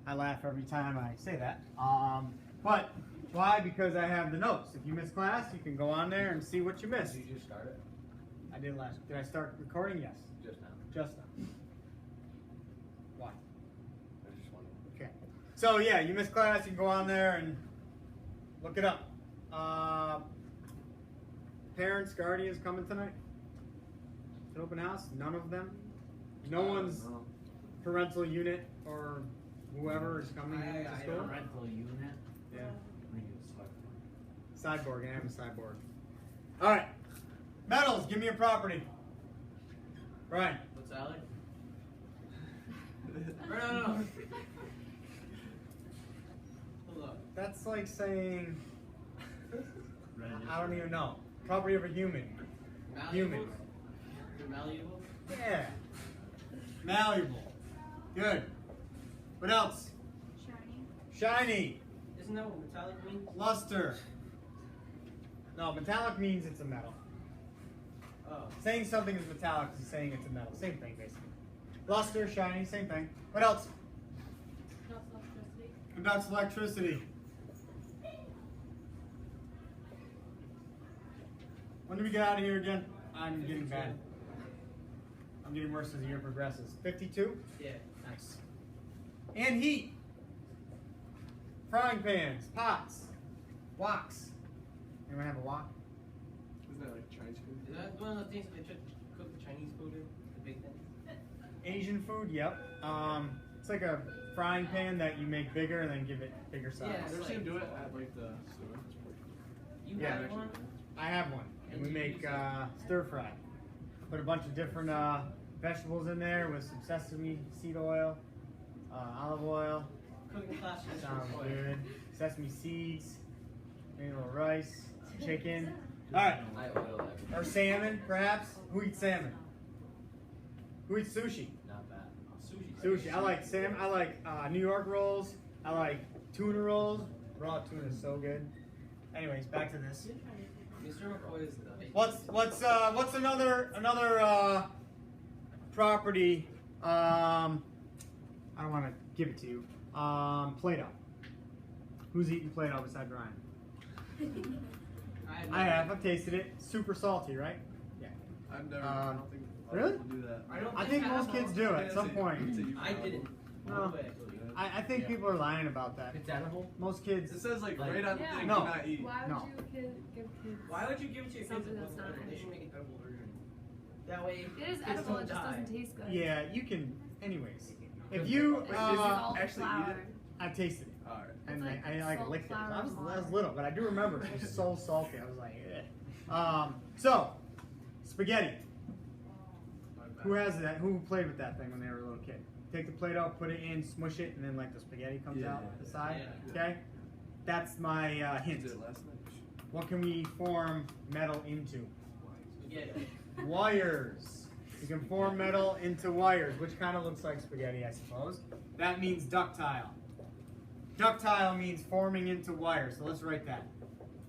I laugh every time I say that. But why? Because I have the notes. If you miss class, you can go on there and see what you missed. Did you just start it? I did last. Did I start recording? Yes. Just now. Just now. Why? I just wondering. Okay. So yeah, you missed class. You can go on there and look it up. Parents, guardians coming tonight? An open house? None of them? No one's parental unit or whoever is coming in to school? Parental unit? Yeah. We use Cyborg, I am a cyborg. Alright. Metals, give me a property. Ryan. What's Alex? No. Hold up. That's like saying, I don't even know. Property of a human. Human. Malleable? Yeah. Malleable. Good. What else? Shiny. Isn't that what metallic means? Luster. No, metallic means it's a metal. Oh. Saying something is metallic is saying it's a metal. Same thing, basically. Luster, shiny, same thing. What else? Conducts electricity. When do we get out of here again? I'm getting bad. I'm getting worse as the year progresses. 52? Yeah. Nice. And heat. Frying pans, pots, woks. Anyone have a wok? Isn't that like Chinese food? Is that one of the things they cook the Chinese food in? The big thing? Asian food, yep. It's like a frying pan that you make bigger and then give it bigger size. Yeah, I've never seen him do it at like the store. You Yeah. have one? I have one, and we make stir fry. Put a bunch of different vegetables in there with some sesame seed oil, olive oil. Cooking class is Sounds for good. Sesame seeds, maybe a little rice, chicken. All right, I oil everything. or salmon, perhaps. Who eats salmon? Who eats sushi? Not bad. Sushi. I like salmon. I like New York rolls. I like tuna rolls. Raw tuna is so good. Anyways, back to this. Mr. McCoy is the... What's another property? I don't want to give it to you. Play-Doh. Who's eaten Play-Doh besides Ryan? I have. I've tasted it. Super salty, right? Yeah. I've never. I don't think. Really? People do that. I think most kids do at some point. I didn't. No. I think people are lying about that. It's edible? Most kids. It says like right on the thing, No. do not eat. Why would No. you give kids? Why would you give it to your kids Something if it that's wasn't not edible? They should edible. make an edible version. That way, It is kids edible, don't it just die. doesn't taste good. Yeah, you can. Anyways, if you It's just salt, actually eat flour. it? I tasted it. All right. And It's like I like salt, licked it. flour, I was and water. little, but I do remember it was so salty. I was like, eh. So, spaghetti. Who has that? Who played with that thing when they were a little kid? Take the Play-Doh, put it in, smush it, and then like the spaghetti comes Yeah, out yeah, the side. yeah. Okay, that's my hint. Did it last night? What can we form metal into? Spaghetti. Wires. You can form metal into wires, which kind of looks like spaghetti, I suppose. That means ductile. Ductile means forming into wire. So let's write that.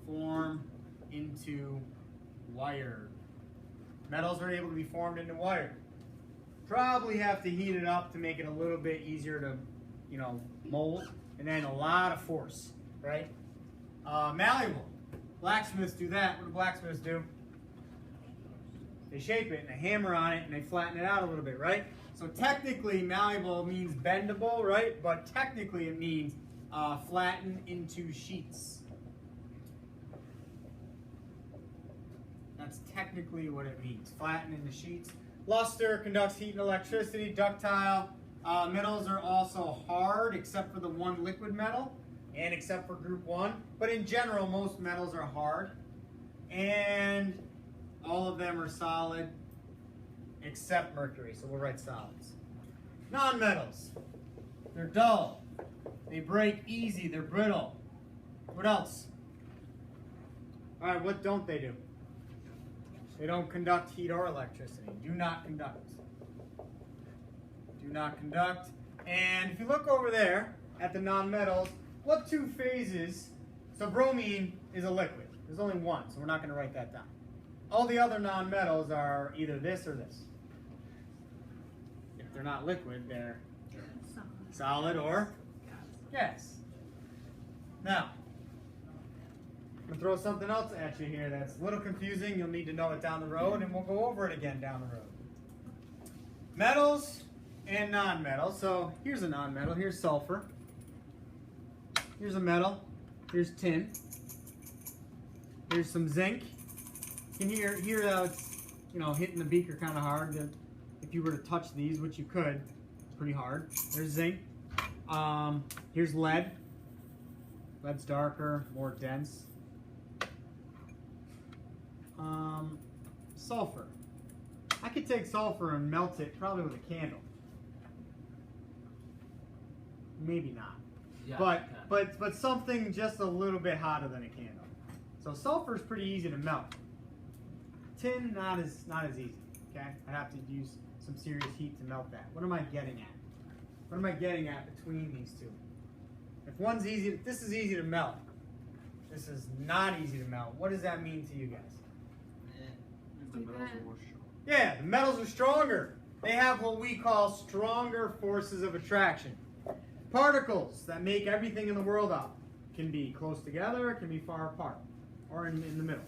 Form into wire. Metals are able to be formed into wire. Probably have to heat it up to make it a little bit easier to, mold. And then a lot of force, right? Malleable. Blacksmiths do that. What do blacksmiths do? They shape it and they hammer on it and they flatten it out a little bit, right? So technically, malleable means bendable, right? But technically, it means flatten into sheets. That's technically what it means. Flatten into sheets. Luster conducts heat and electricity. Ductile. Metals are also hard, except for the one liquid metal, and except for group 1. But in general, most metals are hard. And all of them are solid, except mercury, so we'll write solids. Non-metals. They're dull. They break easy. They're brittle. What else? All right, what don't they do? They don't conduct heat or electricity. Do not conduct. Do not conduct. And if you look over there at the non-metals, what two phases? So bromine is a liquid. There's only one, so we're not going to write that down. All the other non-metals are either this or this. If they're not liquid, they're solid or gas. Now, I'm going to throw something else at you here that's a little confusing. You'll need to know it down the road, and we'll go over it again down the road. Metals and non-metals. So here's a non-metal. Here's sulfur. Here's a metal. Here's tin. Here's some zinc. You can hear how it's, hitting the beaker kind of hard. If you were to touch these, which you could, it's pretty hard. There's zinc. Here's lead. Lead's darker, more dense. Sulfur. I could take sulfur and melt it probably with a candle. Maybe not. Yeah, But something just a little bit hotter than a candle. So sulfur is pretty easy to melt. Tin, not as easy. Okay, I'd have to use some serious heat to melt that. What am I getting at? What am I getting at between these two? If one's easy, this is easy to melt. This is not easy to melt. What does that mean to you guys? The metals are more strong. Yeah, the metals are stronger. They have what we call stronger forces of attraction. Particles that make everything in the world up can be close together, can be far apart, or in the middle.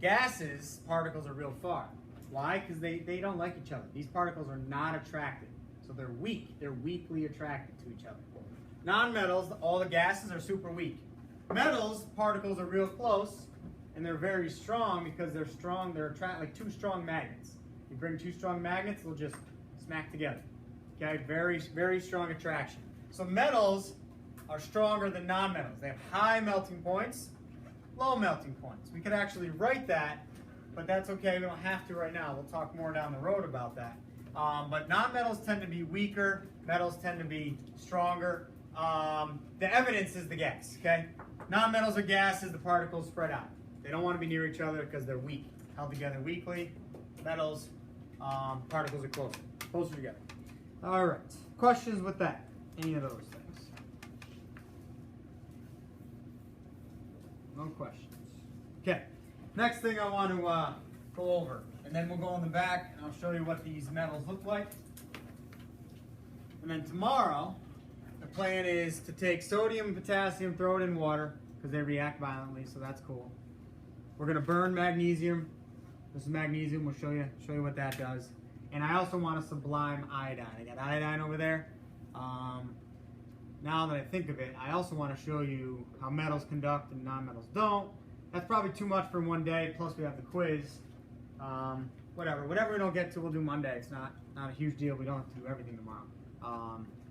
Gases, particles are real far. Why? Because they don't like each other. These particles are not attracted. So they're weak. They're weakly attracted to each other. Non-metals, all the gases are super weak. Metals, particles are real close, and they're very strong because they're strong. They're like two strong magnets. You bring two strong magnets, they'll just smack together. Okay, very, very strong attraction. So metals are stronger than non-metals. They have high melting points, low melting points. We could actually write that, but that's okay. We don't have to right now. We'll talk more down the road about that. But non-metals tend to be weaker. Metals tend to be stronger. The evidence is the gas, okay? Non-metals are gases. The particles spread out. They don't want to be near each other because they're weak, held together weakly. Metals, particles are closer together. All right, questions with that? Any of those things? No questions. Okay, next thing I want to go over, and then we'll go in the back and I'll show you what these metals look like. And then tomorrow, the plan is to take sodium and potassium, throw it in water, because they react violently, so that's cool. We're going to burn magnesium. This is magnesium. We'll show you what that does. And I also want to sublime iodine. I got iodine over there. Now that I think of it, I also want to show you how metals conduct and non-metals don't. That's probably too much for one day, plus we have the quiz. Whatever we don't get to, we'll do Monday. It's not a huge deal. We don't have to do everything tomorrow.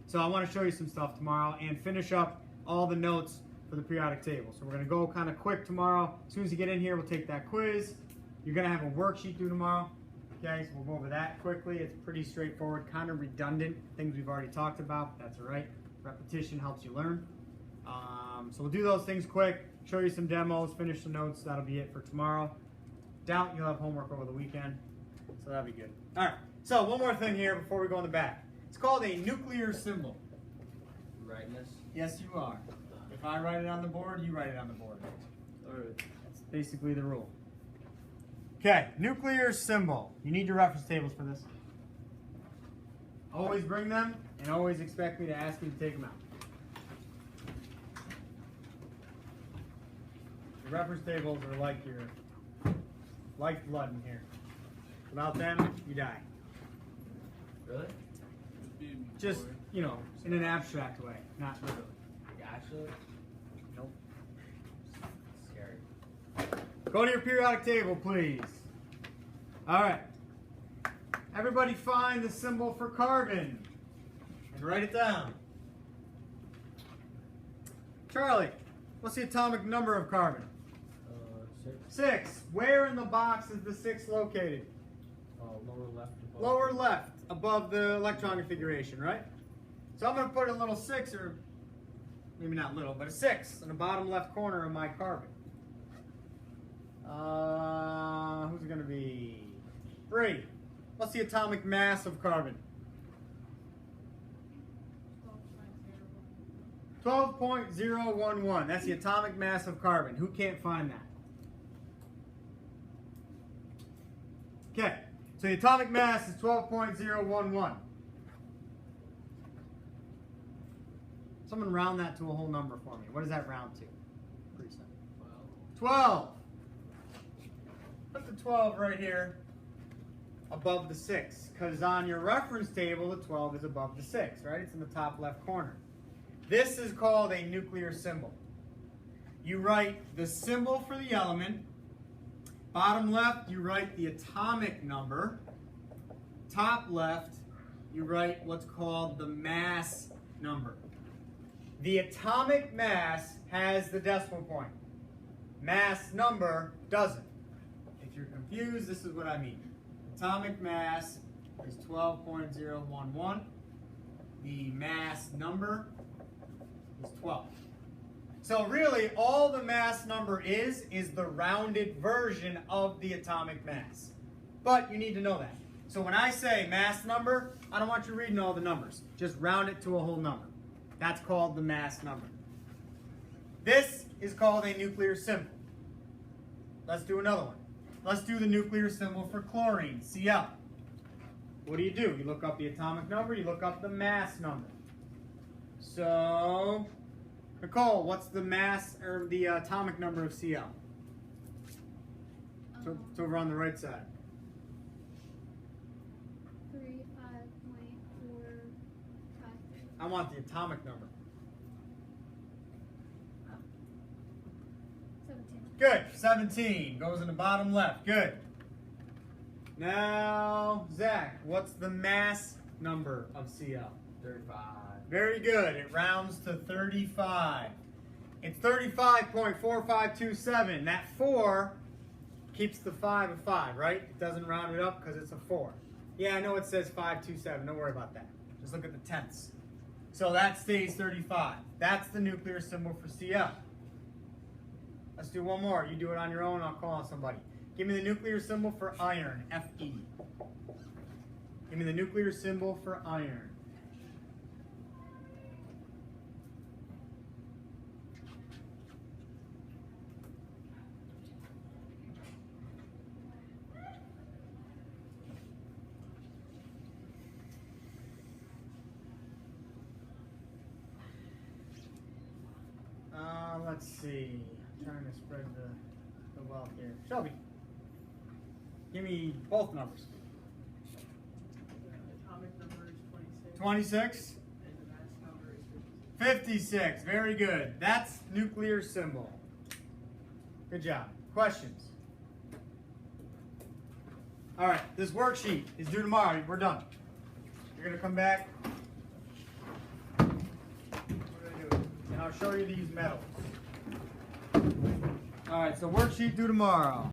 So I want to show you some stuff tomorrow and finish up all the notes for the periodic table. So we're going to go kind of quick tomorrow. As soon as you get in here, we'll take that quiz. You're going to have a worksheet due tomorrow. Okay, so we'll go over that quickly. It's pretty straightforward, kind of redundant, things we've already talked about, but that's all right. Repetition helps you learn. So we'll do those things quick, show you some demos, finish the notes. That'll be it for tomorrow. Doubt you'll have homework over the weekend, so that'll be good. All right, so one more thing here before we go in the back. It's called a nuclear symbol. You writing this? Yes, you are. If I write it on the board, you write it on the board. All right. That's basically the rule. Okay, nuclear symbol. You need your reference tables for this. Always bring them, and always expect me to ask you to take them out. The reference tables are like your lifeblood in here. Without them, you die. Really? Just, in an abstract way, not literally. Like actually? Nope. Scary. Go to your periodic table, please. All right. Everybody find the symbol for carbon and write it down. Charlie, what's the atomic number of carbon? 6. 6. Where in the box is the 6 located? Lower left. Above. Lower left, above the electron configuration, right? So I'm going to put a little 6, or maybe not little, but a 6 in the bottom left corner of my carbon. Who's it going to be? 3. What's the atomic mass of carbon? 12.011. That's the atomic mass of carbon. Who can't find that? Okay, so the atomic mass is 12.011. Someone round that to a whole number for me. What does that round to? Pretty simple. 12. 12. Put the 12 right here above the 6, because on your reference table, the 12 is above the 6, right? It's in the top left corner. This is called a nuclear symbol. You write the symbol for the element. Bottom left, you write the atomic number. Top left, you write what's called the mass number. The atomic mass has the decimal point. Mass number doesn't. If you're confused, this is what I mean. Atomic mass is 12.011. The mass number is 12. So really, all the mass number is the rounded version of the atomic mass. But you need to know that. So when I say mass number, I don't want you reading all the numbers. Just round it to a whole number. That's called the mass number. This is called a nuclear symbol. Let's do another one. Let's do the nuclear symbol for chlorine, Cl. What do? You look up the atomic number, you look up the mass number. So, Nicole, what's the mass or the atomic number of Cl? It's over on the right side. 35.453. I want the atomic number. 17. Good. 17 goes in the bottom left. Good. Now, Zach, what's the mass number of Cl? 35. Very good. It rounds to 35. It's 35.4527. That 4 keeps the 5 a 5, right? It doesn't round it up because it's a 4. Yeah, I know it says 527. Don't worry about that. Just look at the tenths. So that stays 35. That's the nuclear symbol for Cl. Let's do one more. You do it on your own. I'll call on somebody. Give me the nuclear symbol for iron, Fe. Give me the nuclear symbol for iron. Let's see. I'm trying to spread the wealth here. Shelby, give me both numbers. The atomic number is 26. 26? And the mass number is 56. Very good. That's nuclear symbol. Good job. Questions? All right. This worksheet is due tomorrow. We're done. You're going to come back. We're going to do it. And I'll show you these metals. All right. So worksheet due tomorrow.